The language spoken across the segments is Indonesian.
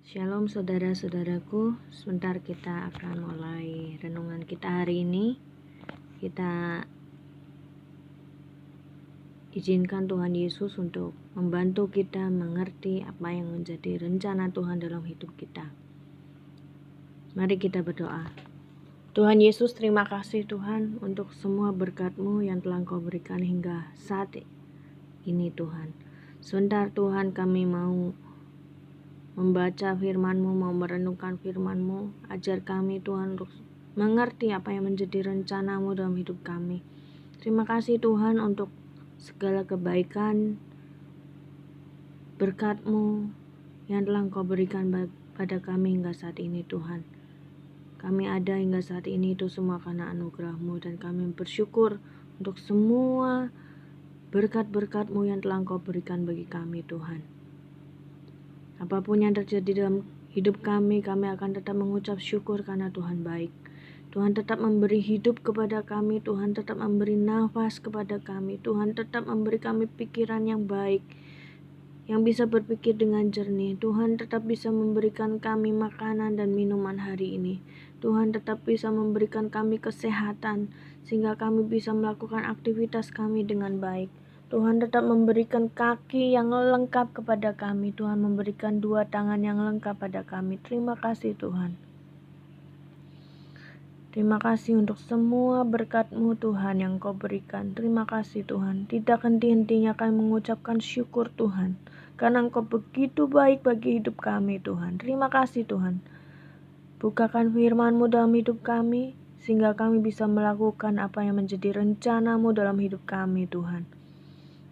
Shalom saudara-saudaraku, sebentar kita akan mulai renungan kita hari ini. Kita izinkan Tuhan Yesus untuk membantu kita mengerti apa yang menjadi rencana Tuhan dalam hidup kita. Mari kita berdoa. Tuhan Yesus, terima kasih Tuhan untuk semua berkat-Mu yang telah Engkau berikan hingga saat ini Tuhan. Sebentar Tuhan, kami mau membaca firman-Mu, mau merenungkan firman-Mu. Ajar kami Tuhan untuk mengerti apa yang menjadi rencana-Mu dalam hidup kami. Terima kasih Tuhan untuk segala kebaikan berkat-Mu yang telah Engkau berikan pada kami hingga saat ini Tuhan. Kami ada hingga saat ini itu semua karena anugerah-Mu, dan kami bersyukur untuk semua berkat-berkat-Mu yang telah Engkau berikan bagi kami Tuhan. Apapun yang terjadi dalam hidup kami akan tetap mengucap syukur karena Tuhan baik. Tuhan tetap memberi hidup kepada kami, Tuhan tetap memberi nafas kepada kami, Tuhan tetap memberi kami pikiran yang baik, yang bisa berpikir dengan jernih. Tuhan tetap bisa memberikan kami makanan dan minuman hari ini. Tuhan tetap bisa memberikan kami kesehatan, sehingga kami bisa melakukan aktivitas kami dengan baik. Tuhan tetap memberikan kaki yang lengkap kepada kami. Tuhan memberikan dua tangan yang lengkap pada kami. Terima kasih Tuhan. Terima kasih untuk semua berkat-Mu Tuhan yang Kau berikan. Terima kasih Tuhan. Tidak henti-hentinya kami mengucapkan syukur Tuhan, karena Engkau begitu baik bagi hidup kami Tuhan. Terima kasih Tuhan. Bukakan firman-Mu dalam hidup kami, sehingga kami bisa melakukan apa yang menjadi rencana-Mu dalam hidup kami Tuhan.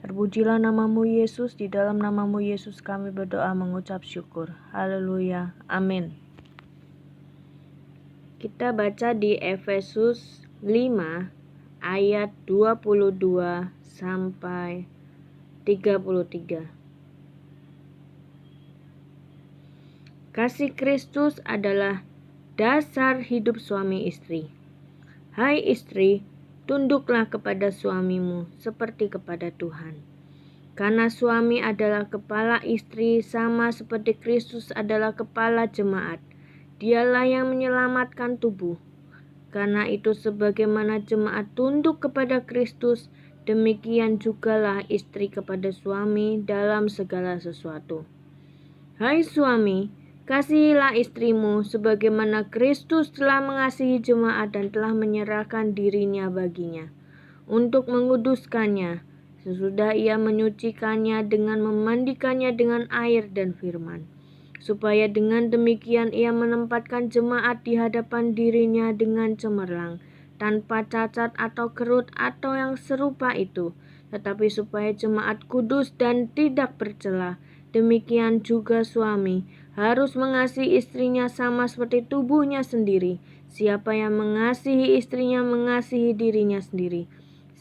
Terpujilah nama-Mu Yesus, di dalam nama-Mu Yesus kami berdoa mengucap syukur. Haleluya, amin. Kita baca di Efesus 5 ayat 22 sampai 33. Kasih Kristus adalah dasar hidup suami istri. Hai istri, tunduklah kepada suamimu seperti kepada Tuhan. Karena suami adalah kepala istri, sama seperti Kristus adalah kepala jemaat. Dialah yang menyelamatkan tubuh. Karena itu sebagaimana jemaat tunduk kepada Kristus, demikian jugalah istri kepada suami dalam segala sesuatu. Hai suami, kasihilah istrimu sebagaimana Kristus telah mengasihi jemaat dan telah menyerahkan dirinya baginya, untuk menguduskannya, sesudah ia menyucikannya dengan memandikannya dengan air dan firman, supaya dengan demikian ia menempatkan jemaat di hadapan dirinya dengan cemerlang, tanpa cacat atau kerut atau yang serupa itu, tetapi supaya jemaat kudus dan tidak bercela. Demikian juga suami harus mengasihi istrinya sama seperti tubuhnya sendiri. Siapa yang mengasihi istrinya mengasihi dirinya sendiri.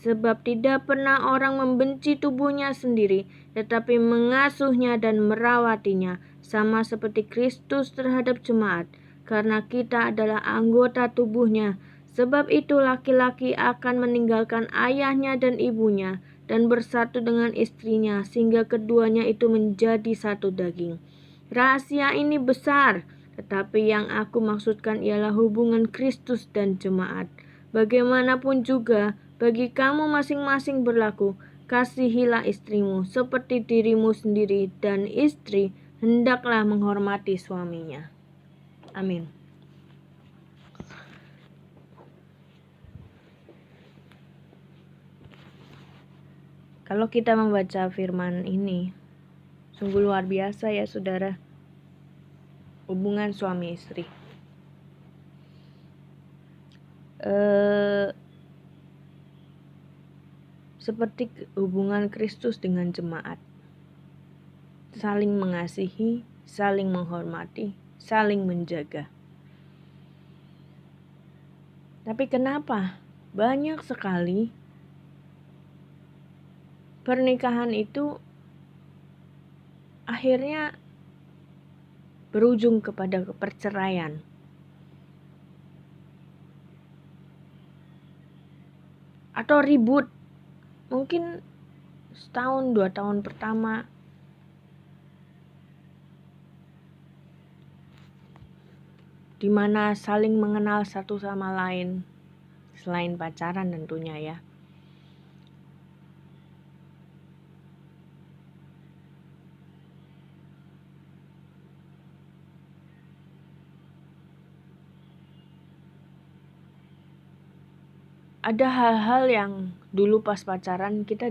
Sebab tidak pernah orang membenci tubuhnya sendiri, tetapi mengasuhnya dan merawatinya, sama seperti Kristus terhadap jemaat, karena kita adalah anggota tubuhnya. Sebab itu laki-laki akan meninggalkan ayahnya dan ibunya, dan bersatu dengan istrinya, sehingga keduanya itu menjadi satu daging. Rahasia ini besar, tetapi yang aku maksudkan ialah hubungan Kristus dan jemaat. Bagaimanapun juga, bagi kamu masing-masing berlaku, kasihilah istrimu seperti dirimu sendiri, dan istri hendaklah menghormati suaminya. Amin. Kalau kita membaca firman ini, sungguh luar biasa ya saudara, hubungan suami istri. Seperti hubungan Kristus dengan jemaat. Saling mengasihi, saling menghormati, saling menjaga. Tapi kenapa banyak sekali pernikahan itu akhirnya berujung kepada perceraian? Atau ribut. Mungkin setahun, 2 tahun pertama dimana saling mengenal satu sama lain, selain pacaran tentunya ya. Ada hal-hal yang dulu pas pacaran kita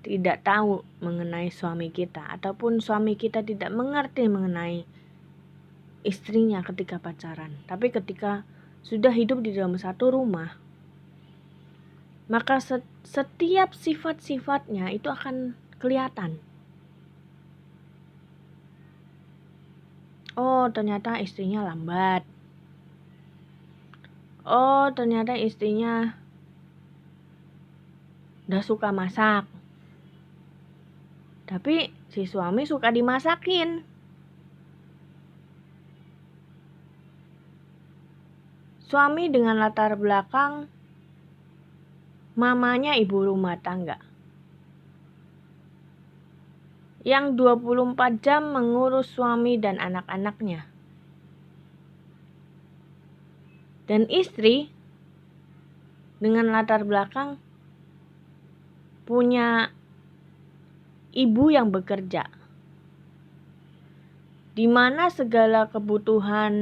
tidak tahu mengenai suami kita, ataupun suami kita tidak mengerti mengenai istrinya ketika pacaran. Tapi ketika sudah hidup di dalam satu rumah, maka setiap sifat-sifatnya itu akan kelihatan. Oh, ternyata istrinya lambat. Oh, ternyata istrinya udah suka masak. Tapi si suami suka dimasakin. Suami dengan latar belakang mamanya ibu rumah tangga, yang 24 jam mengurus suami dan anak-anaknya. Dan istri dengan latar belakang punya ibu yang bekerja, di mana segala kebutuhan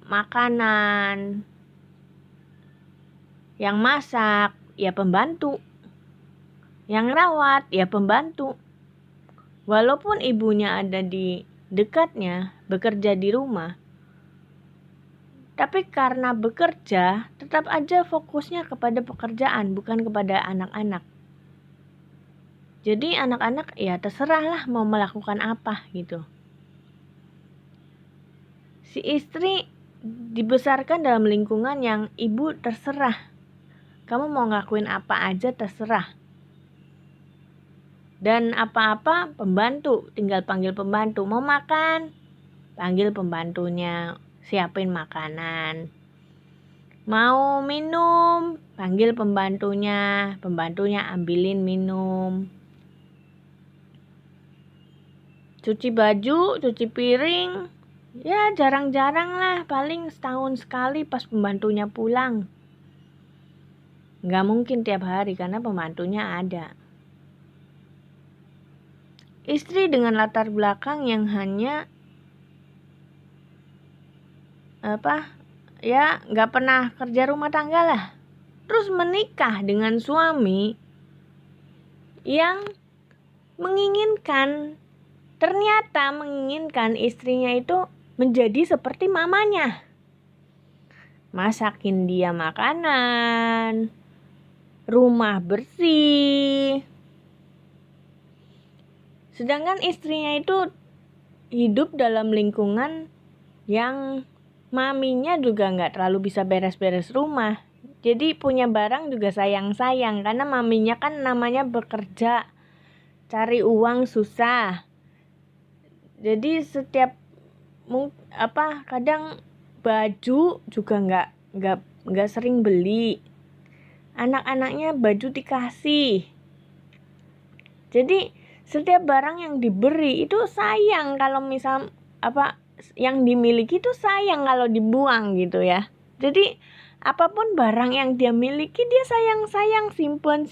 makanan, yang masak ya pembantu, yang rawat ya pembantu. Walaupun ibunya ada di dekatnya, bekerja di rumah, tapi karena bekerja tetap aja fokusnya kepada pekerjaan, bukan kepada anak-anak. Jadi anak-anak ya terserahlah mau melakukan apa gitu. Si istri dibesarkan dalam lingkungan yang ibu terserah. Kamu mau ngelakuin apa aja terserah. Dan apa-apa pembantu, tinggal panggil pembantu. Mau makan, panggil pembantunya, siapin makanan. Mau minum, panggil pembantunya ambilin minum. Cuci baju, cuci piring, ya jarang-jarang lah, paling setahun sekali pas pembantunya pulang. Nggak mungkin tiap hari karena pembantunya ada. Istri dengan latar belakang yang hanya nggak pernah kerja rumah tangga lah, terus menikah dengan suami yang ternyata menginginkan istrinya itu menjadi seperti mamanya, masakin dia makanan, rumah bersih. Sedangkan istrinya itu hidup dalam lingkungan yang maminya juga nggak terlalu bisa beres-beres rumah. Jadi punya barang juga sayang-sayang karena maminya kan namanya bekerja, cari uang susah. Jadi setiap kadang baju juga nggak sering beli. Anak-anaknya baju dikasih. Jadi setiap barang yang diberi itu sayang kalau misal yang dimiliki itu sayang kalau dibuang gitu ya. Jadi apapun barang yang dia miliki dia sayang simpen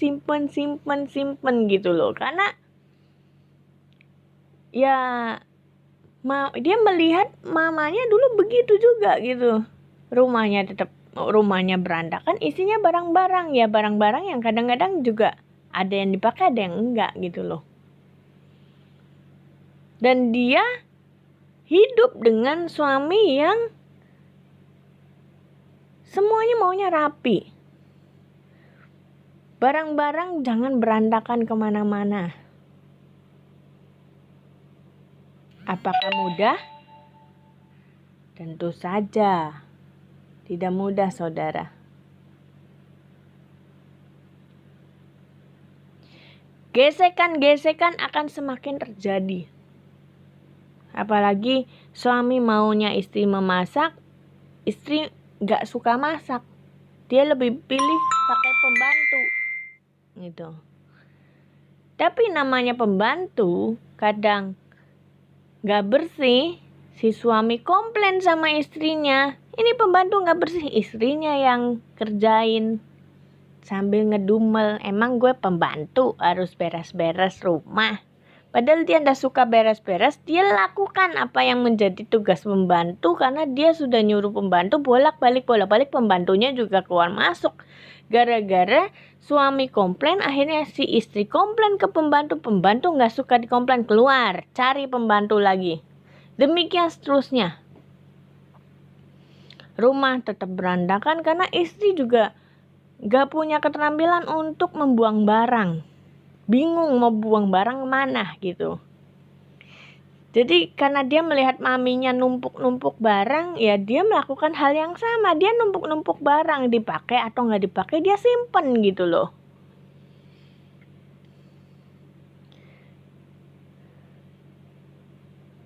gitu loh. Karena ya dia melihat mamanya dulu begitu juga gitu. Rumahnya berantakan, isinya barang-barang yang kadang-kadang juga ada yang dipakai, ada yang enggak gitu loh. Dan dia hidup dengan suami yang semuanya maunya rapi. Barang-barang jangan berantakan kemana-mana. Apakah mudah? Tentu saja tidak mudah, saudara. Gesekan-gesekan akan semakin terjadi. Apalagi suami maunya istri memasak, istri gak suka masak. Dia lebih pilih pakai pembantu gitu. Tapi namanya pembantu kadang gak bersih, Si suami komplain sama istrinya, ini pembantu gak bersih, istrinya yang kerjain. Sambil ngedumel, emang gue pembantu harus beres-beres rumah. Padahal dia gak suka beres-beres, dia lakukan apa yang menjadi tugas pembantu karena dia sudah nyuruh pembantu bolak-balik, pembantunya juga keluar masuk. Gara-gara suami komplain, akhirnya si istri komplain ke pembantu gak suka dikomplain, keluar, cari pembantu lagi. Demikian seterusnya. Rumah tetap berandakan karena istri juga gak punya keterampilan untuk membuang barang. Bingung mau buang barang mana gitu. Jadi karena dia melihat maminya numpuk-numpuk barang, ya dia melakukan hal yang sama. Dia numpuk-numpuk barang, dipakai atau gak dipakai dia simpen gitu loh.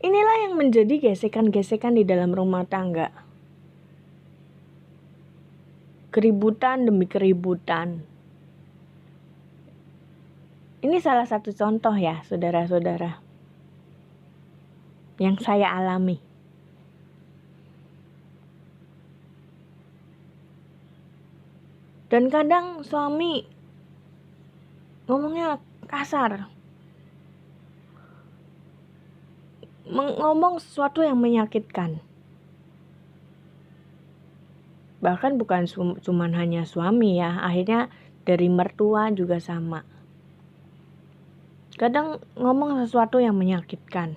Inilah yang menjadi gesekan-gesekan di dalam rumah tangga. Keributan demi keributan. Ini salah satu contoh ya, saudara-saudara, yang saya alami. Dan kadang suami ngomongnya kasar. Ngomong sesuatu yang menyakitkan. Bahkan bukan cuman hanya suami ya, akhirnya dari mertua juga sama. Kadang ngomong sesuatu yang menyakitkan.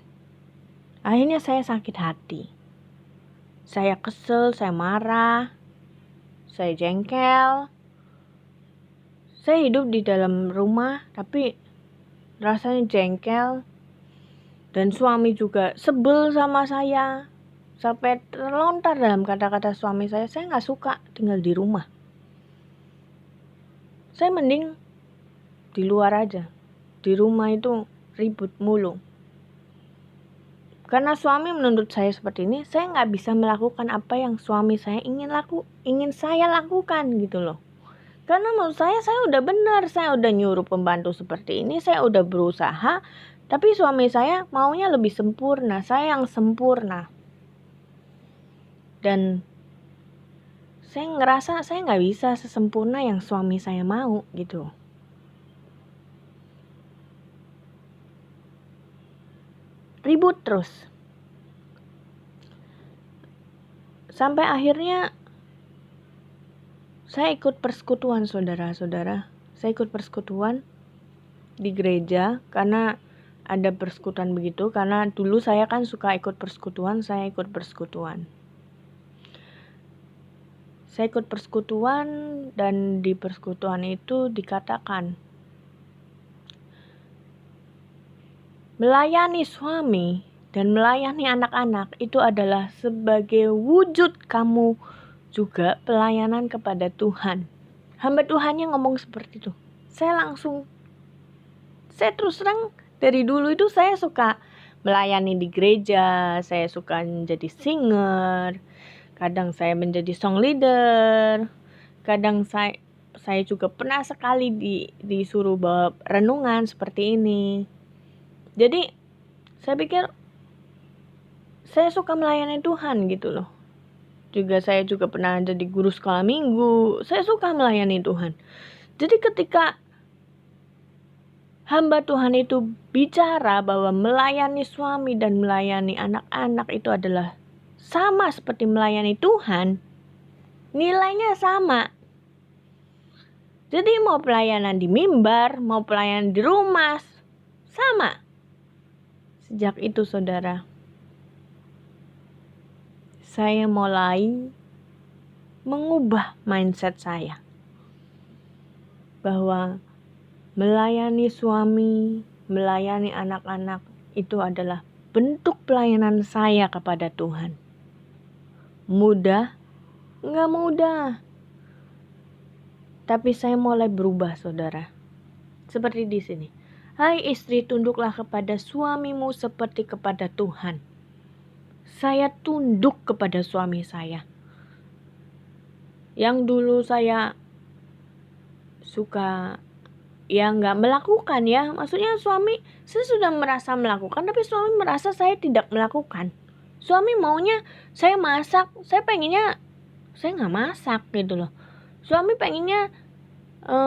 Akhirnya saya sakit hati. Saya kesel, saya marah, saya jengkel. Saya hidup di dalam rumah tapi rasanya jengkel. Dan suami juga sebel sama saya. Sampai terlontar dalam kata-kata suami saya gak suka tinggal di rumah. Saya mending di luar aja. Di rumah itu ribut mulu. Karena suami menuntut saya seperti ini, saya gak bisa melakukan apa yang suami saya ingin saya lakukan gitu loh. Karena menurut saya udah benar, saya udah nyuruh pembantu seperti ini, saya udah berusaha, tapi suami saya maunya lebih sempurna, saya yang sempurna. Dan saya ngerasa saya gak bisa sesempurna yang suami saya mau gitu. Ribut terus. Sampai akhirnya saya ikut persekutuan, saudara-saudara. Saya ikut persekutuan di gereja karena ada persekutuan begitu. Karena dulu saya kan suka ikut persekutuan, saya ikut persekutuan. Saya ikut persekutuan dan di persekutuan itu dikatakan melayani suami dan melayani anak-anak itu adalah sebagai wujud kamu juga pelayanan kepada Tuhan. Hamba Tuhannya ngomong seperti itu. Saya terus terang dari dulu itu saya suka melayani di gereja, saya suka menjadi singer, kadang saya menjadi song leader, kadang saya juga pernah sekali disuruh bawa renungan seperti ini. Jadi saya pikir saya suka melayani Tuhan gitu loh. Saya juga pernah jadi guru sekolah minggu. Saya suka melayani Tuhan. Jadi ketika hamba Tuhan itu bicara bahwa melayani suami dan melayani anak-anak itu adalah sama seperti melayani Tuhan, nilainya sama. Jadi mau pelayanan di mimbar, mau pelayanan di rumah, sama. Sejak itu saudara, saya mulai mengubah mindset saya. Bahwa melayani suami, melayani anak-anak itu adalah bentuk pelayanan saya kepada Tuhan. Mudah? Enggak mudah. Tapi saya mulai berubah saudara. Seperti di sini. Hai istri, tunduklah kepada suamimu seperti kepada Tuhan. Saya tunduk kepada suami saya. Yang dulu saya suka nggak melakukan ya. Maksudnya saya sudah merasa melakukan, tapi suami merasa saya tidak melakukan. Suami maunya saya masak, saya pengennya saya nggak masak gitu loh. Suami pengennya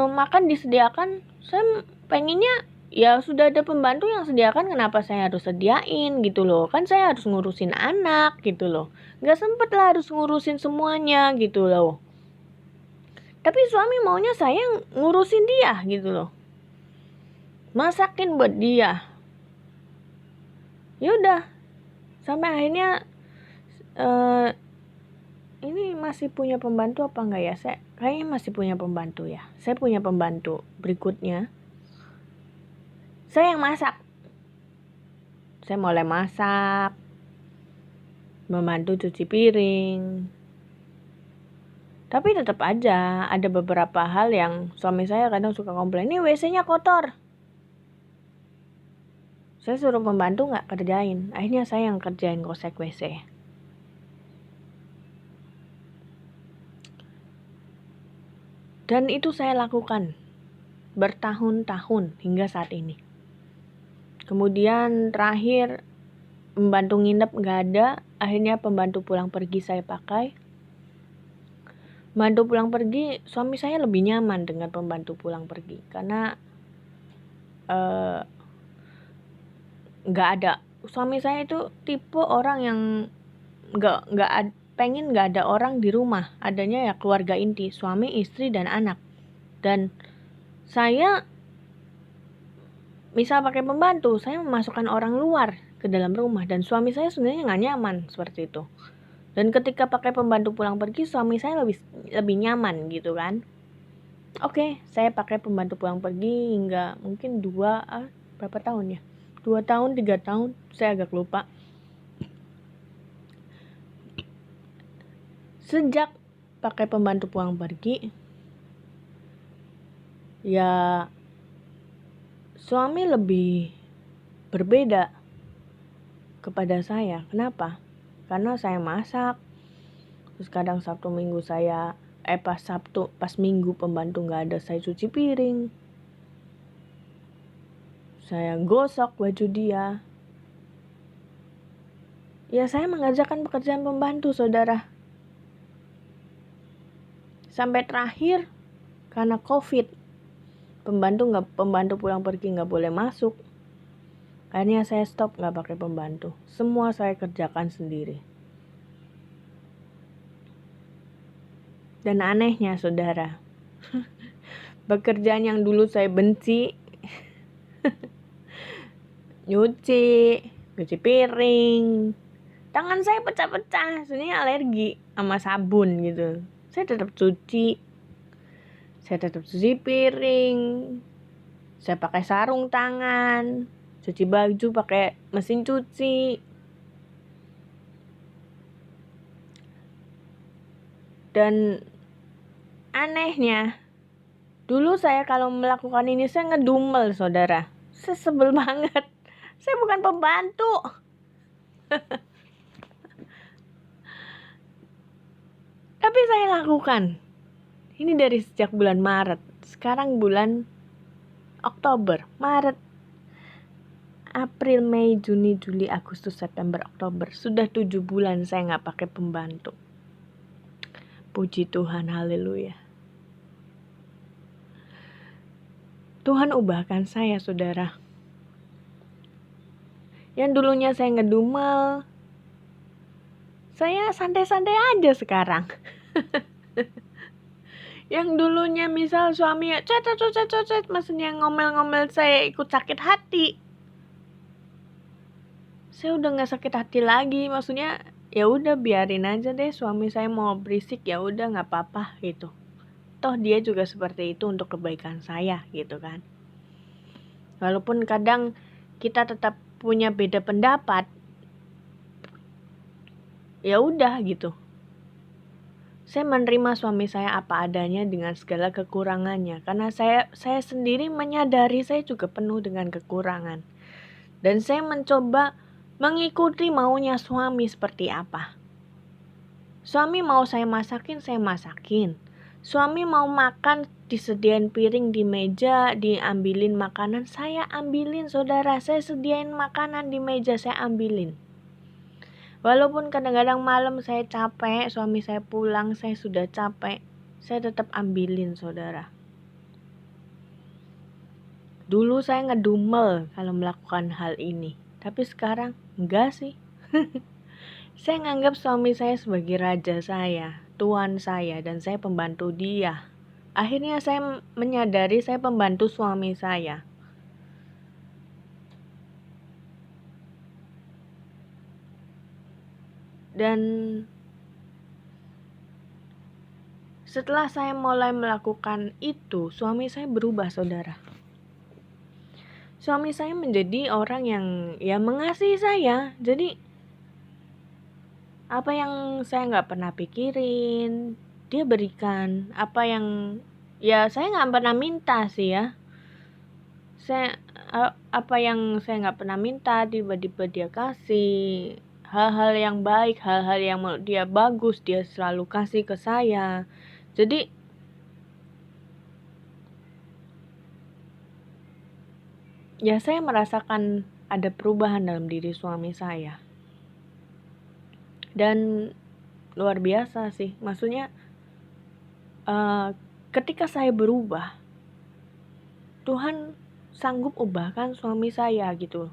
makan disediakan, saya pengennya ya sudah ada pembantu yang sediakan, kenapa saya harus sediain gitu loh. Kan saya harus ngurusin anak gitu loh. Nggak sempet lah harus ngurusin semuanya gitu loh. Tapi suami maunya saya ngurusin dia gitu loh. Masakin buat dia. Ya udah, sampai akhirnya ini masih punya pembantu apa enggak ya? Saya kayaknya masih punya pembantu ya. Saya punya pembantu berikutnya. Saya yang masak. Saya mulai masak, membantu cuci piring. Tapi tetap aja ada beberapa hal yang suami saya kadang suka komplain, ini WC-nya kotor. Saya suruh pembantu nggak kerjain. Akhirnya saya yang kerjain gosek WC. Dan itu saya lakukan bertahun-tahun hingga saat ini. Kemudian terakhir pembantu nginep nggak ada. Akhirnya pembantu pulang pergi saya pakai. Pembantu pulang pergi, suami saya lebih nyaman dengan pembantu pulang pergi. Karena nggak ada, suami saya itu tipe orang yang pengen nggak ada orang di rumah, adanya ya keluarga inti, suami, istri, dan anak. Dan saya misal pakai pembantu, saya memasukkan orang luar ke dalam rumah, dan suami saya sebenarnya nggak nyaman seperti itu. Dan ketika pakai pembantu pulang pergi, suami saya lebih nyaman gitu kan. Oke, saya pakai pembantu pulang pergi hingga mungkin berapa tahun ya? 2 tahun, 3 tahun, saya agak lupa. Sejak pakai pembantu pulang pergi, ya suami lebih berbeda kepada saya. Kenapa? Karena saya masak, terus kadang Sabtu Minggu pas Minggu pembantu nggak ada, saya cuci piring, saya gosok baju dia. Ya saya mengerjakan pekerjaan pembantu, saudara. Sampai terakhir karena COVID, pembantu pulang pergi nggak boleh masuk. Akhirnya saya stop nggak pakai pembantu. Semua saya kerjakan sendiri. Dan anehnya, saudara, pekerjaan yang dulu saya benci, cuci piring, tangan saya pecah-pecah, sebenarnya alergi sama sabun gitu. Saya tetap cuci piring, saya pakai sarung tangan, cuci baju pakai mesin cuci. Dan anehnya, dulu saya kalau melakukan ini saya ngedumel, saudara. Saya sebel banget. Saya bukan pembantu. Tapi saya lakukan. Ini dari sejak bulan Maret. Sekarang bulan Oktober, Maret, April, Mei, Juni, Juli, Agustus, September, Oktober. Sudah 7 bulan saya nggak pakai pembantu. Puji Tuhan, haleluya. Tuhan ubahkan saya, saudara. Yang dulunya saya ngedumel, saya santai-santai aja sekarang. Yang dulunya misal suami maksudnya ngomel-ngomel, saya ikut sakit hati. Saya udah nggak sakit hati lagi, maksudnya ya udah biarin aja deh, suami saya mau berisik ya udah nggak apa-apa gitu. Toh dia juga seperti itu untuk kebaikan saya gitu kan. Walaupun kadang kita tetap punya beda pendapat, ya udah gitu. Saya menerima suami saya apa adanya dengan segala kekurangannya, karena saya sendiri menyadari saya juga penuh dengan kekurangan. Dan saya mencoba mengikuti maunya suami seperti apa. Suami mau saya masakin, saya masakin. Suami mau makan, disediain piring di meja, diambilin makanan, saya ambilin, saudara. Saya sediain makanan di meja, saya ambilin. Walaupun kadang-kadang malam saya capek, suami saya pulang, saya sudah capek, saya tetap ambilin, saudara. Dulu saya ngedumel kalau melakukan hal ini, tapi sekarang enggak sih. Saya nganggap suami saya sebagai raja saya, tuan saya, dan saya pembantu dia. Akhirnya saya menyadari saya pembantu suami saya. Dan setelah saya mulai melakukan itu, suami saya berubah, saudara. Suami saya menjadi orang yang mengasihi saya. Jadi apa yang saya nggak pernah pikirin, dia berikan. Apa yang saya nggak pernah minta sih ya. Apa yang saya nggak pernah minta, tiba-tiba dia kasih. Hal-hal yang baik, hal-hal yang menurut dia bagus, dia selalu kasih ke saya. Jadi saya merasakan ada perubahan dalam diri suami saya. Dan luar biasa sih. Maksudnya ketika saya berubah, Tuhan sanggup ubahkan suami saya gitu.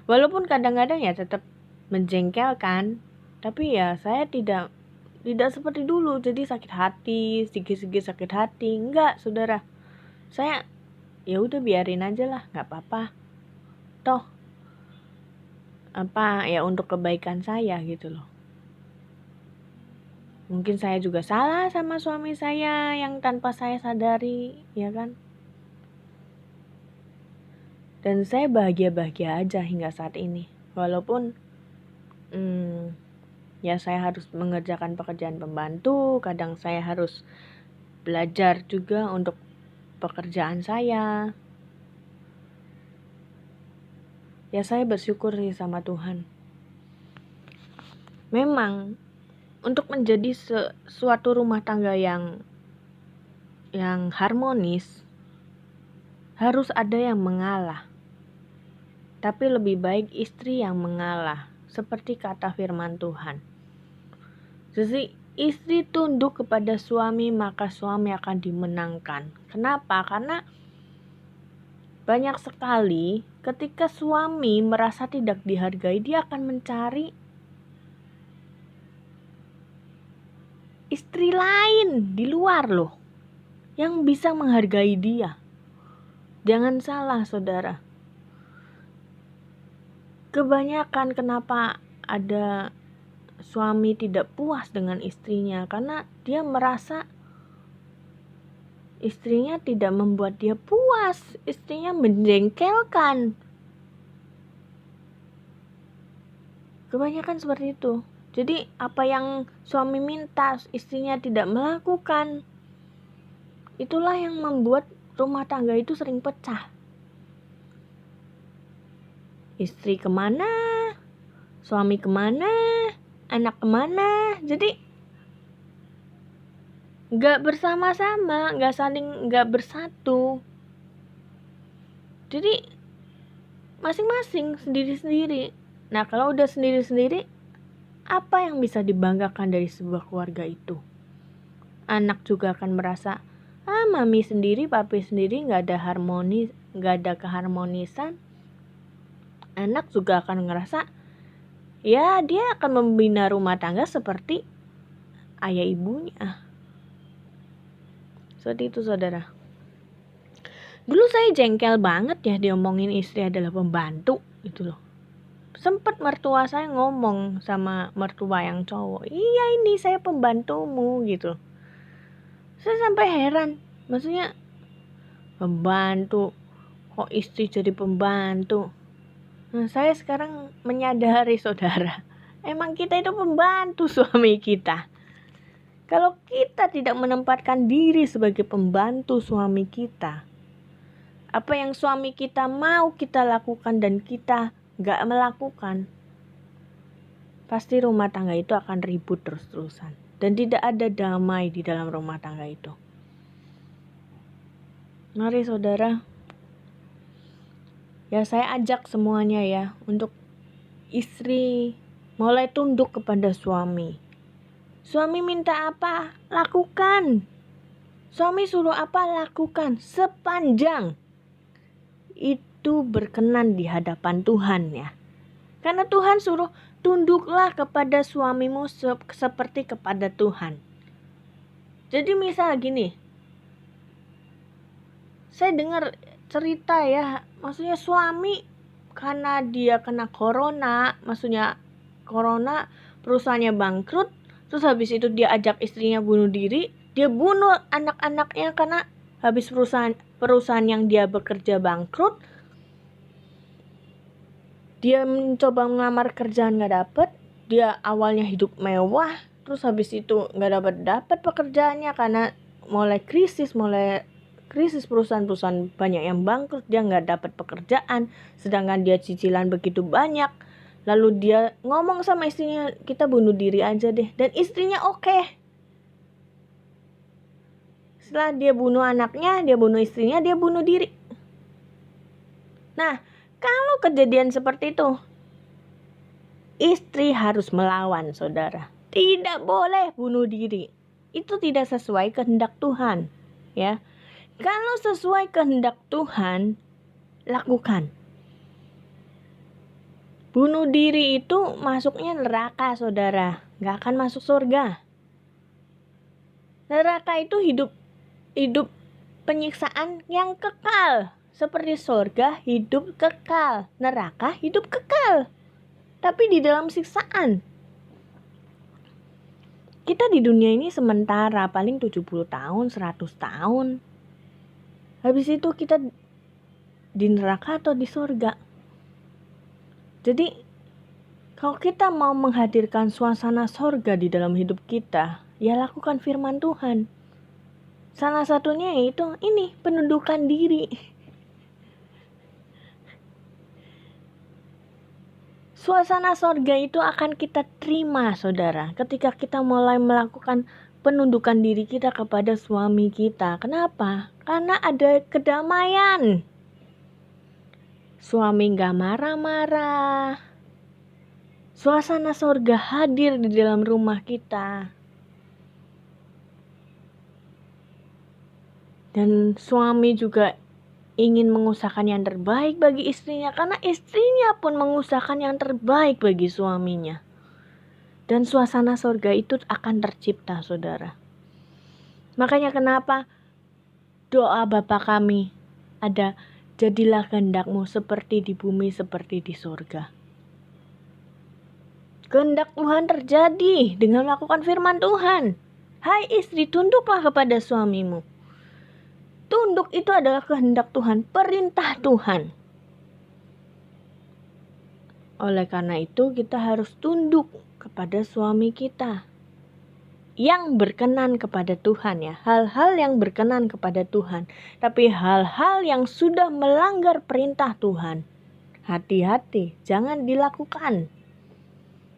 Walaupun kadang-kadang tetap menjengkelkan, tapi saya tidak seperti dulu, jadi sakit hati, sedikit-sedikit sakit hati. Enggak, saudara. Saya udah biarin aja lah, nggak apa-apa. Toh untuk kebaikan saya gitu loh. Mungkin saya juga salah sama suami saya yang tanpa saya sadari, ya kan? Dan saya bahagia-bahagia aja hingga saat ini. Walaupun saya harus mengerjakan pekerjaan pembantu, kadang saya harus belajar juga untuk pekerjaan saya. Saya bersyukur sih sama Tuhan. Memang untuk menjadi suatu rumah tangga yang harmonis, harus ada yang mengalah. Tapi lebih baik istri yang mengalah, seperti kata firman Tuhan. Jadi istri tunduk kepada suami, maka suami akan dimenangkan. Kenapa? Karena banyak sekali ketika suami merasa tidak dihargai, dia akan mencari istri lain di luar loh, yang bisa menghargai dia. Jangan salah, saudara. Kebanyakan kenapa ada suami tidak puas dengan istrinya, karena dia merasa istrinya tidak membuat dia puas, istrinya menjengkelkan. Kebanyakan seperti itu. Jadi apa yang suami minta, istrinya tidak melakukan. Itulah yang membuat rumah tangga itu sering pecah. Istri kemana, suami kemana, anak kemana. Jadi gak bersama-sama, gak bersatu. Jadi masing-masing sendiri-sendiri. Nah, kalau udah sendiri-sendiri, apa yang bisa dibanggakan dari sebuah keluarga itu? Anak juga akan merasa, mami sendiri, papi sendiri gak ada keharmonisan. Anak juga akan ngerasa, dia akan membina rumah tangga seperti ayah ibunya. Seperti itu, saudara. Dulu saya jengkel banget diomongin istri adalah pembantu gitu loh. Sempat mertua saya ngomong sama mertua yang cowok, iya ini saya pembantumu gitu. Saya sampai heran, maksudnya pembantu, kok istri jadi pembantu. Nah, saya sekarang menyadari, saudara, emang kita itu pembantu suami kita. Kalau kita tidak menempatkan diri sebagai pembantu suami kita, apa yang suami kita mau kita lakukan dan kita gak melakukan, pasti rumah tangga itu akan ribut terus-terusan. Dan tidak ada damai di dalam rumah tangga itu. Mari saudara, saya ajak semuanya untuk istri mulai tunduk kepada suami. Suami minta apa? Lakukan. Suami suruh apa? Lakukan. Sepanjang itu berkenan di hadapan Tuhan ya. Karena Tuhan suruh tunduklah kepada suamimu seperti kepada Tuhan. Jadi misal gini, saya dengar cerita ya, maksudnya suami karena dia kena corona, perusahaannya bangkrut, terus habis itu dia ajak istrinya bunuh diri, dia bunuh anak-anaknya karena habis perusahaan yang dia bekerja bangkrut. Dia mencoba melamar kerjaan gak dapet. Dia awalnya hidup mewah, terus habis itu gak dapat pekerjaannya karena mulai krisis perusahaan-perusahaan banyak yang bangkrut. Dia gak dapat pekerjaan, sedangkan dia cicilan begitu banyak. Lalu dia ngomong sama istrinya, kita bunuh diri aja deh. Dan istrinya oke. Setelah dia bunuh anaknya, dia bunuh istrinya, dia bunuh diri. Nah, kalau kejadian seperti itu, istri harus melawan, saudara. Tidak boleh bunuh diri. Itu tidak sesuai kehendak Tuhan, ya. Kalau sesuai kehendak Tuhan, lakukan. Bunuh diri itu masuknya neraka, saudara. Gak akan masuk surga. Neraka itu hidup penyiksaan yang kekal. Seperti surga hidup kekal, neraka hidup kekal. Tapi di dalam siksaan. Kita di dunia ini sementara, paling 70 tahun, 100 tahun. Habis itu kita di neraka atau di surga. Jadi, kalau kita mau menghadirkan suasana surga di dalam hidup kita, ya lakukan firman Tuhan. Salah satunya yaitu ini, penundukan diri. Suasana surga itu akan kita terima, saudara, ketika kita mulai melakukan penundukan diri kita kepada suami kita. Kenapa? Karena ada kedamaian. Suami gak marah-marah. Suasana surga hadir di dalam rumah kita. Dan suami juga ingin mengusahakan yang terbaik bagi istrinya, karena istrinya pun mengusahakan yang terbaik bagi suaminya. Dan suasana surga itu akan tercipta, saudara. Makanya kenapa doa Bapa kami ada, jadilah kehendak-Mu seperti di bumi seperti di surga. Kehendak Tuhan terjadi dengan melakukan firman Tuhan. Hai istri, tunduklah kepada suamimu. Tunduk itu adalah kehendak Tuhan, perintah Tuhan. Oleh karena itu kita harus tunduk kepada suami kita. Yang berkenan kepada Tuhan ya. Hal-hal yang berkenan kepada Tuhan. Tapi hal-hal yang sudah melanggar perintah Tuhan, hati-hati, jangan dilakukan.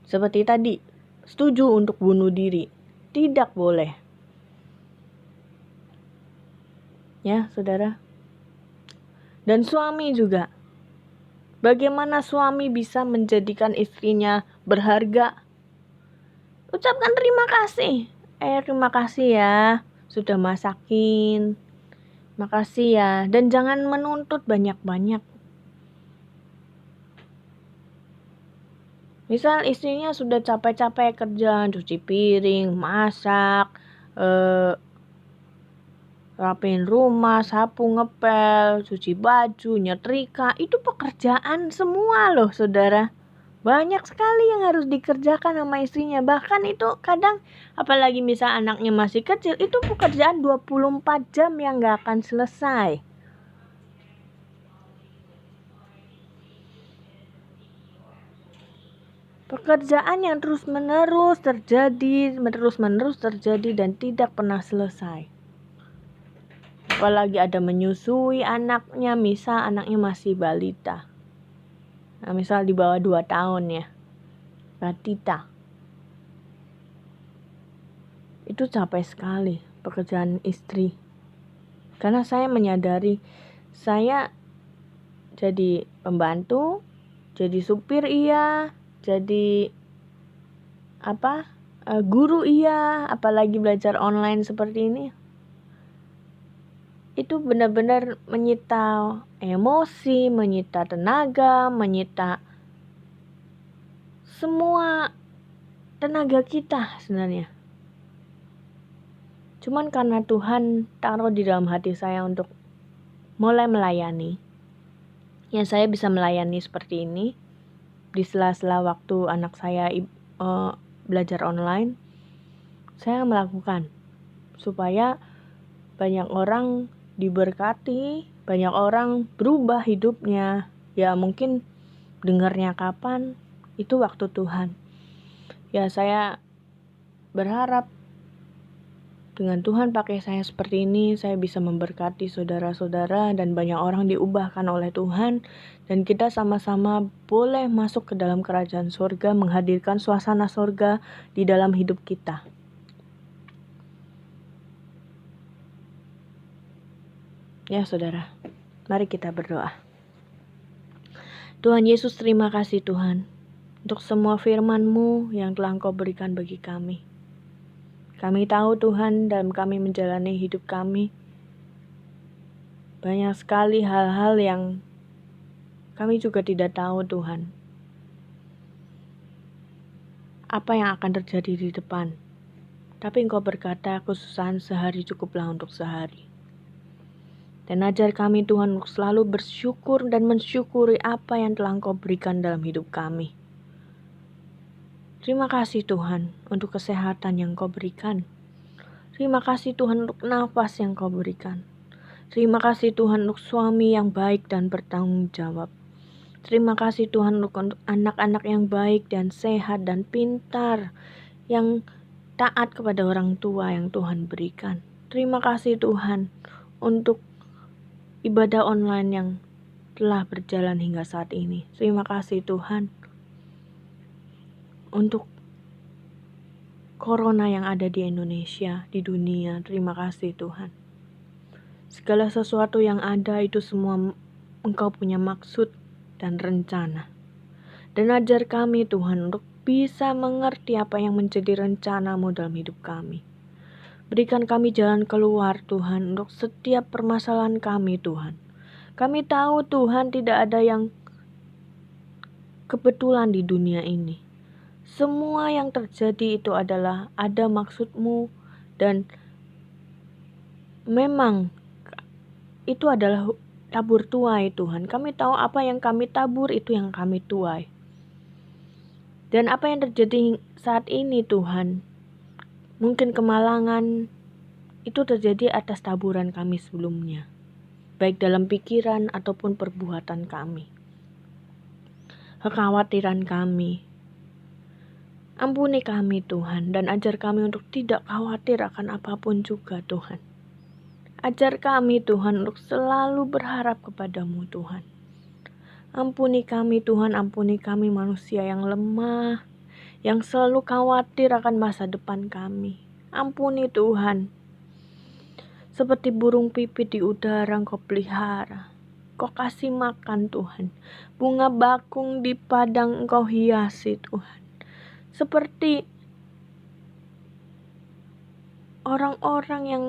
Seperti tadi, setuju untuk bunuh diri. Tidak boleh. Ya, saudara. Dan suami juga. Bagaimana suami bisa menjadikan istrinya berharga? Ucapkan terima kasih. Terima kasih ya, sudah masakin. Makasih ya. Dan jangan menuntut banyak-banyak. Misal istrinya sudah capek-capek kerja, cuci piring, masak, rapiin rumah, sapu, ngepel, cuci baju, nyetrika. Itu pekerjaan semua loh, saudara. Banyak sekali yang harus dikerjakan sama istrinya. Bahkan itu kadang, apalagi misal anaknya masih kecil, itu pekerjaan 24 jam yang gak akan selesai. Pekerjaan yang terus-menerus terjadi dan tidak pernah selesai. Apalagi ada menyusui anaknya, misal anaknya masih balita. Nah, misal di bawah 2 tahun ya, batita. Itu capek sekali pekerjaan istri. Karena saya menyadari, saya jadi pembantu, jadi supir iya, jadi guru iya, apalagi belajar online seperti ini. Itu benar-benar menyita emosi, menyita tenaga, menyita semua tenaga kita sebenarnya. Cuman karena Tuhan taruh di dalam hati saya untuk mulai melayani, ya saya bisa melayani seperti ini di sela-sela waktu anak saya belajar online. Saya melakukan supaya banyak orang diberkati, banyak orang berubah hidupnya. Ya mungkin dengarnya kapan, itu waktu Tuhan. Ya saya berharap dengan Tuhan pakai saya seperti ini, saya bisa memberkati saudara-saudara dan banyak orang diubahkan oleh Tuhan. Dan kita sama-sama boleh masuk ke dalam kerajaan surga, menghadirkan suasana surga di dalam hidup kita. Ya saudara, mari kita berdoa. Tuhan Yesus, terima kasih Tuhan untuk semua firman-Mu yang telah Engkau berikan bagi kami. Kami tahu Tuhan dalam kami menjalani hidup kami, banyak sekali hal-hal yang kami juga tidak tahu Tuhan. Apa yang akan terjadi di depan. Tapi Engkau berkata, kesusahan sehari cukuplah untuk sehari. Dan ajar kami Tuhan untuk selalu bersyukur dan mensyukuri apa yang telah Engkau berikan dalam hidup kami. Terima kasih Tuhan untuk kesehatan yang Engkau berikan. Terima kasih Tuhan untuk nafas yang Engkau berikan. Terima kasih Tuhan untuk suami yang baik dan bertanggung jawab. Terima kasih Tuhan untuk anak-anak yang baik dan sehat dan pintar, yang taat kepada orang tua yang Tuhan berikan. Terima kasih Tuhan untuk ibadah online yang telah berjalan hingga saat ini. Terima kasih Tuhan untuk corona yang ada di Indonesia, di dunia. Terima kasih Tuhan. Segala sesuatu yang ada itu semua Engkau punya maksud dan rencana. Dan ajar kami Tuhan untuk bisa mengerti apa yang menjadi rencana-Mu dalam hidup kami. Berikan kami jalan keluar Tuhan untuk setiap permasalahan kami Tuhan. Kami tahu Tuhan tidak ada yang kebetulan di dunia ini. Semua yang terjadi itu adalah ada maksud-Mu, dan memang itu adalah tabur tuai Tuhan. Kami tahu apa yang kami tabur itu yang kami tuai. Dan apa yang terjadi saat ini Tuhan, mungkin kemalangan itu terjadi atas taburan kami sebelumnya, baik dalam pikiran ataupun perbuatan kami, kekhawatiran kami. Ampuni kami Tuhan, dan ajar kami untuk tidak khawatir akan apapun juga Tuhan. Ajar kami Tuhan untuk selalu berharap kepadamu Tuhan. Ampuni kami Tuhan, ampuni kami manusia yang lemah, yang selalu khawatir akan masa depan kami. Ampuni Tuhan. Seperti burung pipit di udara Engkau pelihara. Engkau kasih makan Tuhan. Bunga bakung di padang Engkau hiasi Tuhan. Seperti orang-orang yang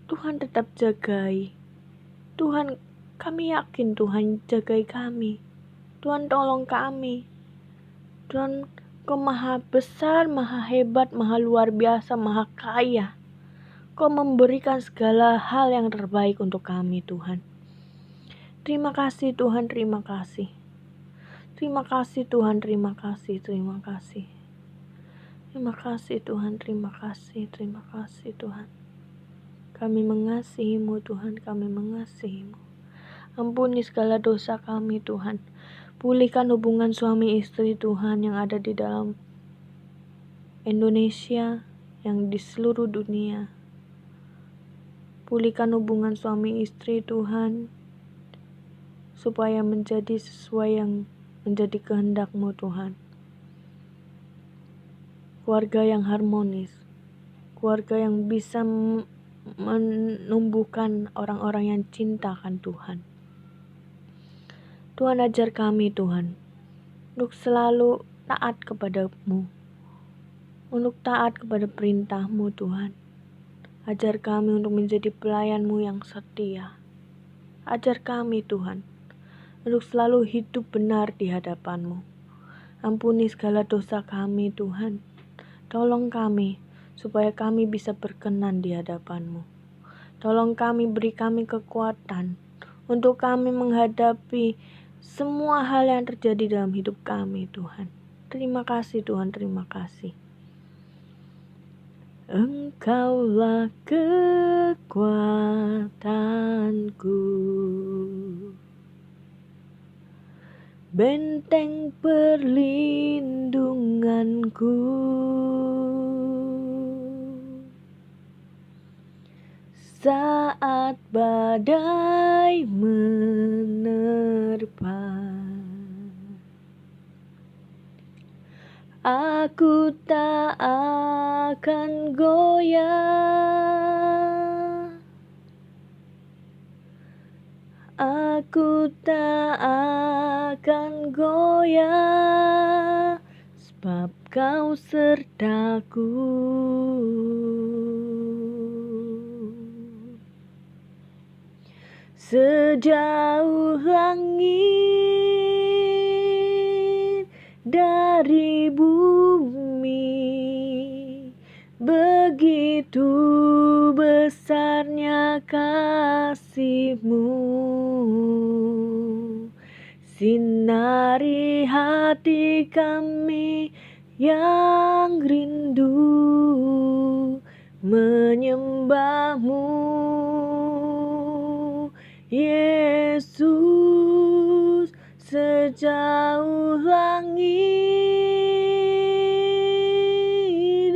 Tuhan tetap jagai. Tuhan, kami yakin Tuhan jagai kami. Tuhan tolong kami. Tuhan, Kau maha besar, maha hebat, maha luar biasa, maha kaya. Kau memberikan segala hal yang terbaik untuk kami Tuhan. Terima kasih Tuhan, terima kasih. Terima kasih Tuhan, terima kasih, terima kasih. Terima kasih Tuhan, terima kasih, terima kasih Tuhan. Kami mengasihi-Mu Tuhan, kami mengasihi-Mu. Ampuni segala dosa kami Tuhan. Pulihkan hubungan suami istri Tuhan yang ada di dalam Indonesia, yang di seluruh dunia. Pulihkan hubungan suami istri Tuhan, supaya menjadi sesuai yang menjadi kehendak-Mu Tuhan. Keluarga yang harmonis, keluarga yang bisa menumbuhkan orang-orang yang cinta akan Tuhan. Tuhan, ajar kami Tuhan untuk selalu taat kepada-Mu, untuk taat kepada perintah-Mu Tuhan. Ajar kami untuk menjadi pelayan-Mu yang setia. Ajar kami Tuhan, untuk selalu hidup benar di hadapan-Mu. Ampuni segala dosa kami Tuhan. Tolong kami, supaya kami bisa berkenan di hadapan-Mu. Tolong kami, beri kami kekuatan, untuk kami menghadapi semua hal yang terjadi dalam hidup kami Tuhan. Terima kasih Tuhan, terima kasih. Engkaulah kekuatanku, benteng perlindunganku, saat badai menerpa. Aku tak akan goyah. Aku tak akan goyah, sebab Kau sertaku. Sejauh langit dari bumi, begitu besarnya kasih-Mu. Sinari hati kami yang rindu menyembah-Mu, Yesus. Sejauh langit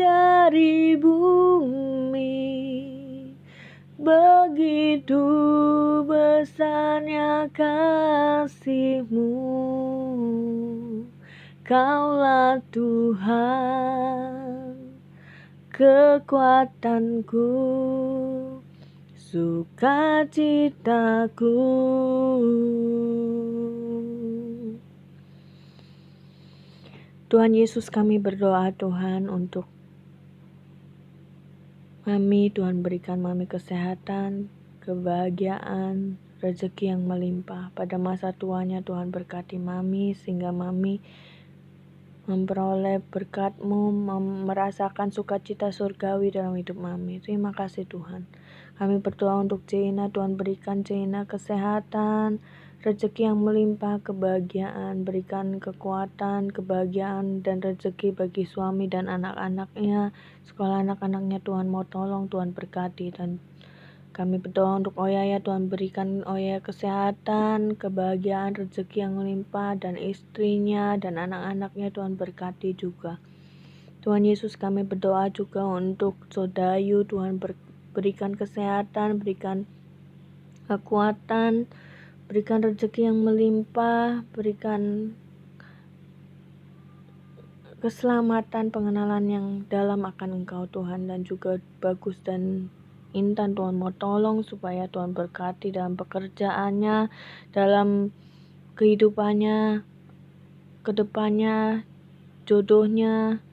dari bumi, begitu besarnya kasih-Mu. Kaulah Tuhan, kekuatanku, sukacitaku. Tuhan Yesus, kami berdoa Tuhan untuk Mami. Tuhan berikan Mami kesehatan, kebahagiaan, rezeki yang melimpah. Pada masa tuanya Tuhan berkati Mami, sehingga Mami memperoleh berkat-Mu, merasakan sukacita surgawi dalam hidup Mami. Terima kasih Tuhan. Kami berdoa untuk Cina. Tuhan berikan Cina kesehatan, rezeki yang melimpah, kebahagiaan, berikan kekuatan, kebahagiaan, dan rezeki bagi suami dan anak-anaknya. Sekolah anak-anaknya Tuhan mau tolong, Tuhan berkati. Dan kami berdoa untuk Oyaya. Tuhan berikan Oyaya kesehatan, kebahagiaan, rezeki yang melimpah, dan istrinya dan anak-anaknya Tuhan berkati juga. Tuhan Yesus, kami berdoa juga untuk Sodayu. Tuhan berikan kesehatan, berikan kekuatan, berikan rezeki yang melimpah, berikan keselamatan, pengenalan yang dalam akan Engkau Tuhan. Dan juga Bagus dan Intan, Tuhan mau tolong supaya Tuhan berkati dalam pekerjaannya, dalam kehidupannya, kedepannya, jodohnya.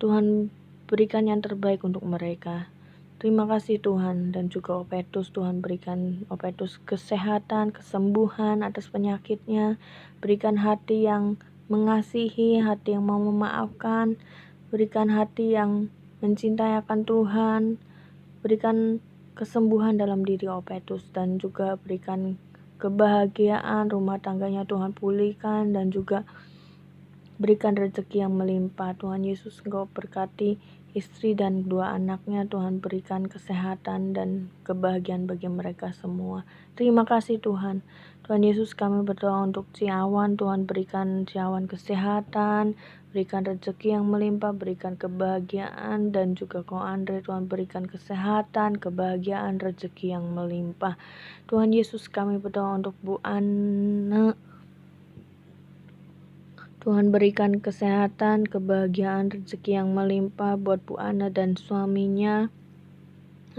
Tuhan berikan yang terbaik untuk mereka. Terima kasih Tuhan. Dan juga Opetus, Tuhan berikan Opetus kesehatan, kesembuhan atas penyakitnya. Berikan hati yang mengasihi, hati yang mau memaafkan, berikan hati yang mencintai akan Tuhan, berikan kesembuhan dalam diri Opetus, dan juga berikan kebahagiaan, rumah tangganya Tuhan pulihkan, dan juga berikan rezeki yang melimpah. Tuhan Yesus, Engkau berkati istri dan dua anaknya. Tuhan berikan kesehatan dan kebahagiaan bagi mereka semua. Terima kasih Tuhan. Tuhan Yesus, kami berdoa untuk Ciawan. Tuhan berikan Ciawan kesehatan, berikan rezeki yang melimpah, berikan kebahagiaan, dan juga Ko Andre. Tuhan berikan kesehatan, kebahagiaan, rezeki yang melimpah. Tuhan Yesus, kami berdoa untuk Bu Anna. Tuhan berikan kesehatan, kebahagiaan, rezeki yang melimpah buat Bu Ana dan suaminya,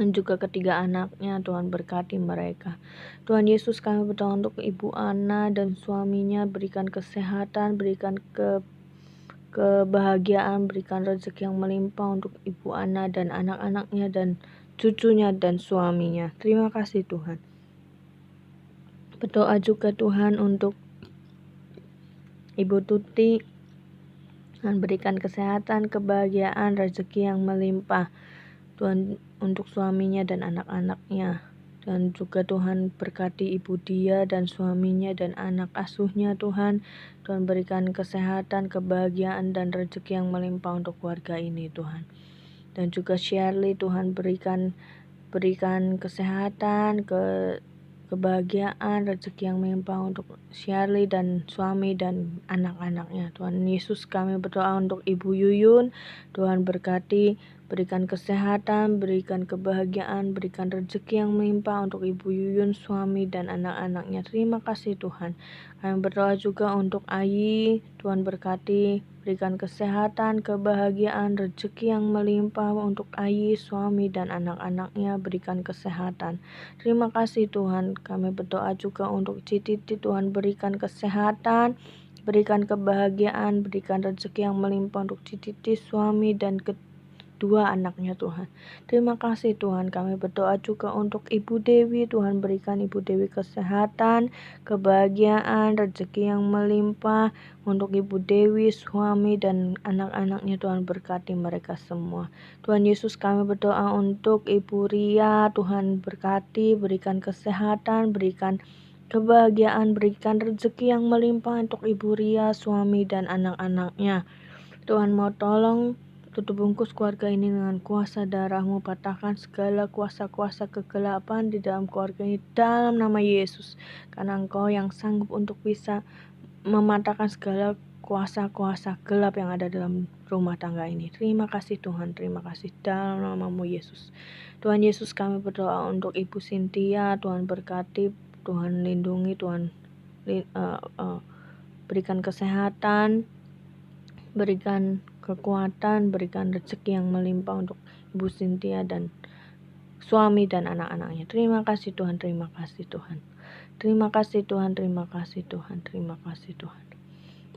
dan juga ketiga anaknya. Tuhan berkati mereka. Tuhan Yesus, kami berdoa untuk Ibu Ana dan suaminya, berikan kesehatan, berikan kebahagiaan, berikan rezeki yang melimpah untuk Ibu Ana dan anak-anaknya dan cucunya dan suaminya. Terima kasih Tuhan. Berdoa juga Tuhan untuk Ibu Tuti, Tuhan berikan kesehatan, kebahagiaan, rezeki yang melimpah Tuhan untuk suaminya dan anak-anaknya. Dan juga Tuhan berkati Ibu Dia dan suaminya dan anak asuhnya Tuhan. Tuhan berikan kesehatan, kebahagiaan dan rezeki yang melimpah untuk keluarga ini Tuhan. Dan juga Shirley, Tuhan berikan kesehatan, kebahagiaan, rezeki yang melimpah untuk Shirley dan suami dan anak-anaknya. Tuhan Yesus, kami berdoa untuk Ibu Yuyun. Tuhan berkati, berikan kesehatan, berikan kebahagiaan, berikan rezeki yang melimpah untuk Ibu Yuyun, suami dan anak-anaknya. Terima kasih Tuhan. Kami berdoa juga untuk Ayi. Tuhan berkati, berikan kesehatan, kebahagiaan, rezeki yang melimpah untuk Ayi, suami dan anak-anaknya. Berikan kesehatan. Terima kasih Tuhan. Kami berdoa juga untuk Cititi. Tuhan berikan kesehatan, berikan kebahagiaan, berikan rezeki yang melimpah untuk Cititi, suami dan kedua anaknya Tuhan. Terima kasih Tuhan. Kami berdoa juga untuk Ibu Dewi. Tuhan berikan Ibu Dewi kesehatan, kebahagiaan, rezeki yang melimpah untuk Ibu Dewi, suami dan anak-anaknya. Tuhan berkati mereka semua. Tuhan Yesus, kami berdoa untuk Ibu Ria. Tuhan berkati, berikan kesehatan, berikan kebahagiaan, berikan rezeki yang melimpah untuk Ibu Ria, suami dan anak-anaknya. Tuhan mau tolong tutup bungkus keluarga ini dengan kuasa darah-Mu, patahkan segala kuasa-kuasa kegelapan di dalam keluarga ini dalam nama Yesus. Karena Engkau yang sanggup untuk bisa mematahkan segala kuasa-kuasa gelap yang ada dalam rumah tangga ini. Terima kasih Tuhan, terima kasih dalam nama-Mu Yesus. Tuhan Yesus, kami berdoa untuk Ibu Cynthia. Tuhan berkati, Tuhan lindungi, Tuhan berikan kesehatan, berikan kekuatan, berikan rezeki yang melimpah untuk Ibu Cynthia dan suami dan anak-anaknya. Terima kasih Tuhan, terima kasih Tuhan. Terima kasih Tuhan, terima kasih Tuhan, terima kasih Tuhan.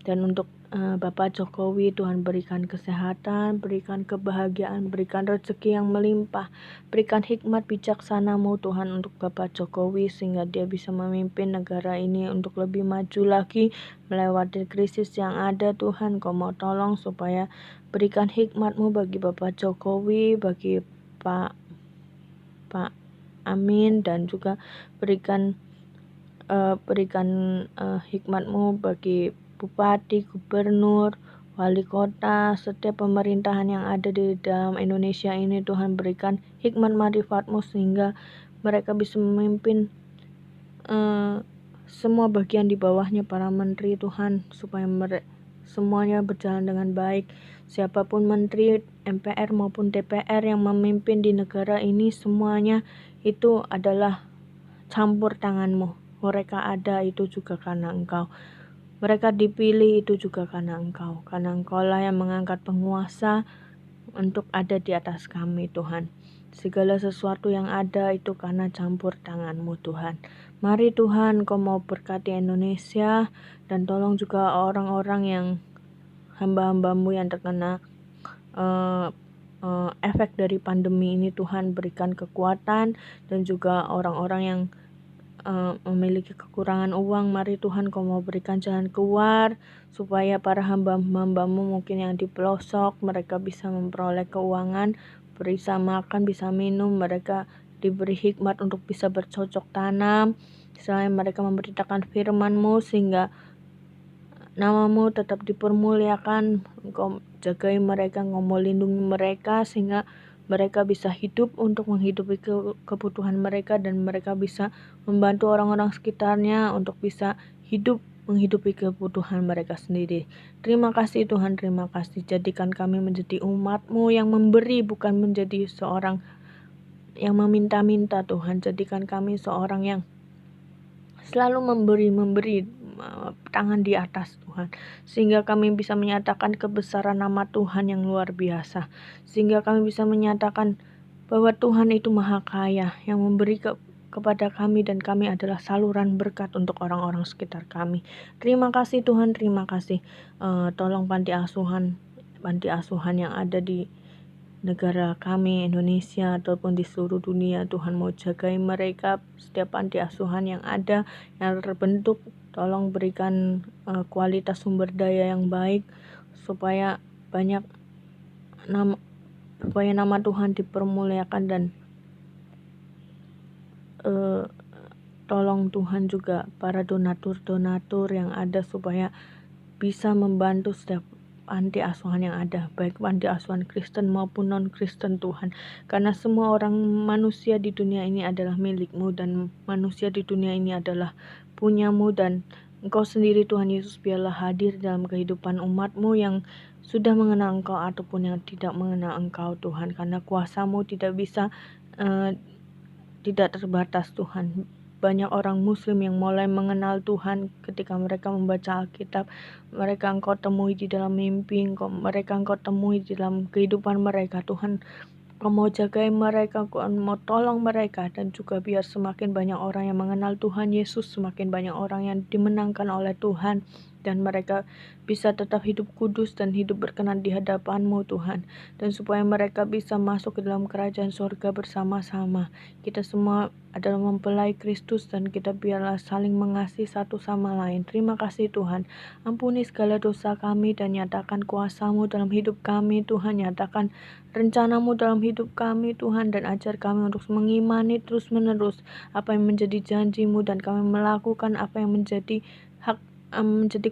Dan untuk Bapak Jokowi, Tuhan berikan kesehatan, berikan kebahagiaan, berikan rezeki yang melimpah, berikan hikmat bijaksana-Mu Tuhan untuk Bapak Jokowi sehingga dia bisa memimpin negara ini untuk lebih maju lagi melewati krisis yang ada. Tuhan, Kau mau tolong supaya berikan hikmat-Mu bagi Bapak Jokowi, bagi Pak Amin, dan juga berikan hikmat-Mu bagi bupati, gubernur, wali kota, setiap pemerintahan yang ada di dalam Indonesia ini. Tuhan berikan hikmat marifat-Mu sehingga mereka bisa memimpin semua bagian di bawahnya, para menteri Tuhan, supaya semuanya berjalan dengan baik. Siapapun menteri, MPR maupun DPR yang memimpin di negara ini, semuanya itu adalah campur tangan-Mu. Mereka ada itu juga karena Engkau. Mereka dipilih itu juga karena Engkau. Karena Engkau lah yang mengangkat penguasa untuk ada di atas kami Tuhan. Segala sesuatu yang ada itu karena campur tangan-Mu Tuhan. Mari Tuhan, Kau mau berkati Indonesia dan tolong juga orang-orang yang hamba-hamba-Mu yang terkena efek dari pandemi ini. Tuhan berikan kekuatan, dan juga orang-orang yang memiliki kekurangan uang, mari Tuhan Kau mau berikan jalan keluar supaya para hamba-hamba-Mu mungkin yang di pelosok mereka bisa memperoleh keuangan, bisa makan, bisa minum, mereka diberi hikmat untuk bisa bercocok tanam. Selain mereka memberitakan firman-Mu sehingga nama-Mu tetap dipermuliakan. Engkau jagai mereka, Engkau mau lindungi mereka sehingga mereka bisa hidup untuk menghidupi kebutuhan mereka, dan mereka bisa membantu orang-orang sekitarnya untuk bisa hidup menghidupi kebutuhan mereka sendiri. Terima kasih Tuhan, terima kasih. Jadikan kami menjadi umat-Mu yang memberi, bukan menjadi seorang yang meminta-minta Tuhan. Jadikan kami seorang yang selalu memberi tangan di atas Tuhan, sehingga kami bisa menyatakan kebesaran nama Tuhan yang luar biasa, sehingga kami bisa menyatakan bahwa Tuhan itu maha kaya, yang memberi kepada kami dan kami adalah saluran berkat untuk orang-orang sekitar kami. Terima kasih Tuhan, terima kasih. Tolong panti asuhan yang ada di negara kami Indonesia ataupun di seluruh dunia. Tuhan mau jagai mereka, setiap panti asuhan yang ada, yang terbentuk. Tolong berikan kualitas sumber daya yang baik supaya nama Tuhan dipermuliakan, dan tolong Tuhan juga para donatur yang ada supaya bisa membantu setiap panti asuhan yang ada, baik panti asuhan Kristen maupun non-Kristen Tuhan. Karena semua orang manusia di dunia ini adalah milik-Mu, dan manusia di dunia ini adalah punya-Mu, dan Engkau sendiri Tuhan Yesus biarlah hadir dalam kehidupan umat-Mu yang sudah mengenal Engkau ataupun yang tidak mengenal Engkau Tuhan. Karena kuasa-Mu tidak terbatas Tuhan. Banyak orang muslim yang mulai mengenal Tuhan ketika mereka membaca Alkitab. Mereka Engkau temui di dalam mimpi, mereka Engkau temui di dalam kehidupan mereka Tuhan. Engkau mau jagai mereka, Engkau mau tolong mereka, dan juga biar semakin banyak orang yang mengenal Tuhan Yesus, semakin banyak orang yang dimenangkan oleh Tuhan, dan mereka bisa tetap hidup kudus dan hidup berkenan di hadapan-Mu Tuhan. Dan supaya mereka bisa masuk ke dalam kerajaan surga bersama-sama. Kita semua adalah mempelai Kristus, dan kita biarlah saling mengasihi satu sama lain. Terima kasih Tuhan. Ampuni segala dosa kami dan nyatakan kuasa-Mu dalam hidup kami Tuhan. Nyatakan rencana-Mu dalam hidup kami Tuhan, dan ajar kami untuk mengimani terus-menerus apa yang menjadi janji-Mu, dan kami melakukan apa yang menjadi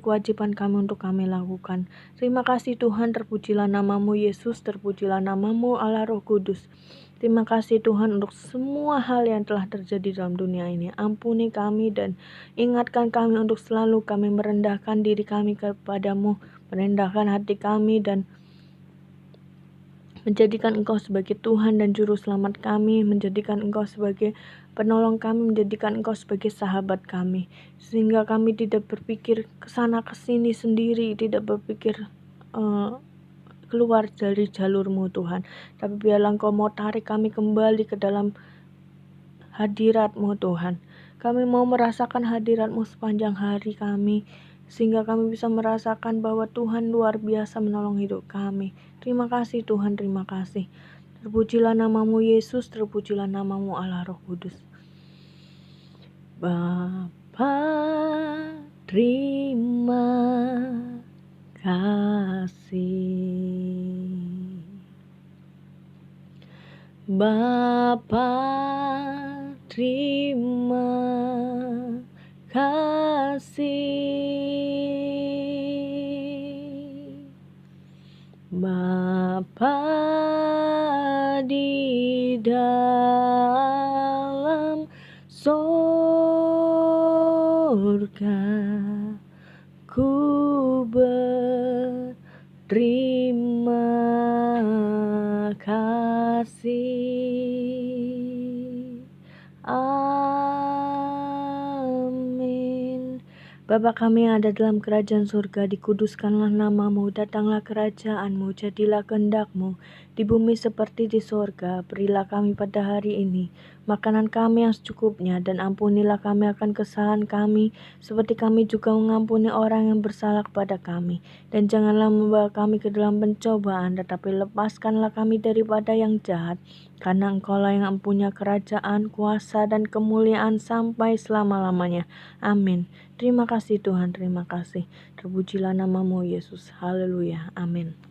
kewajiban kami untuk kami lakukan. Terima kasih Tuhan, terpujilah nama-Mu Yesus, terpujilah nama-Mu Allah Roh Kudus. Terima kasih Tuhan untuk semua hal yang telah terjadi dalam dunia ini. Ampuni kami dan ingatkan kami untuk selalu kami merendahkan diri kami kepada-Mu, merendahkan hati kami, dan menjadikan Engkau sebagai Tuhan dan Juru Selamat kami, menjadikan Engkau sebagai penolong kami, menjadikan Engkau sebagai sahabat kami, sehingga kami tidak berpikir kesana kesini sendiri, tidak berpikir keluar dari jalur-Mu Tuhan, tapi biarlah Engkau mau tarik kami kembali ke dalam hadirat-Mu Tuhan. Kami mau merasakan hadirat-Mu sepanjang hari kami, sehingga kami bisa merasakan bahwa Tuhan luar biasa menolong hidup kami. Terima kasih Tuhan, terima kasih. Terpujilah nama-Mu Yesus, terpujilah nama-Mu Allah Roh Kudus. Bapa, terima kasih. Bapa, terima kasih. Bapa di dalam surga, ku berterima kasih. Amin. Bapa kami yang ada dalam kerajaan surga, dikuduskanlah nama-Mu, datanglah kerajaan-Mu, jadilah kehendak-Mu di bumi seperti di surga. Berilah kami pada hari ini makanan kami yang secukupnya, dan ampunilah kami akan kesalahan kami, seperti kami juga mengampuni orang yang bersalah kepada kami. Dan janganlah membawa kami ke dalam pencobaan, tetapi lepaskanlah kami daripada yang jahat. Karena Engkau-lah yang mempunyai kerajaan, kuasa, dan kemuliaan sampai selama-lamanya. Amin. Terima kasih Tuhan, terima kasih. Terpujilah nama-Mu Yesus. Haleluya. Amin.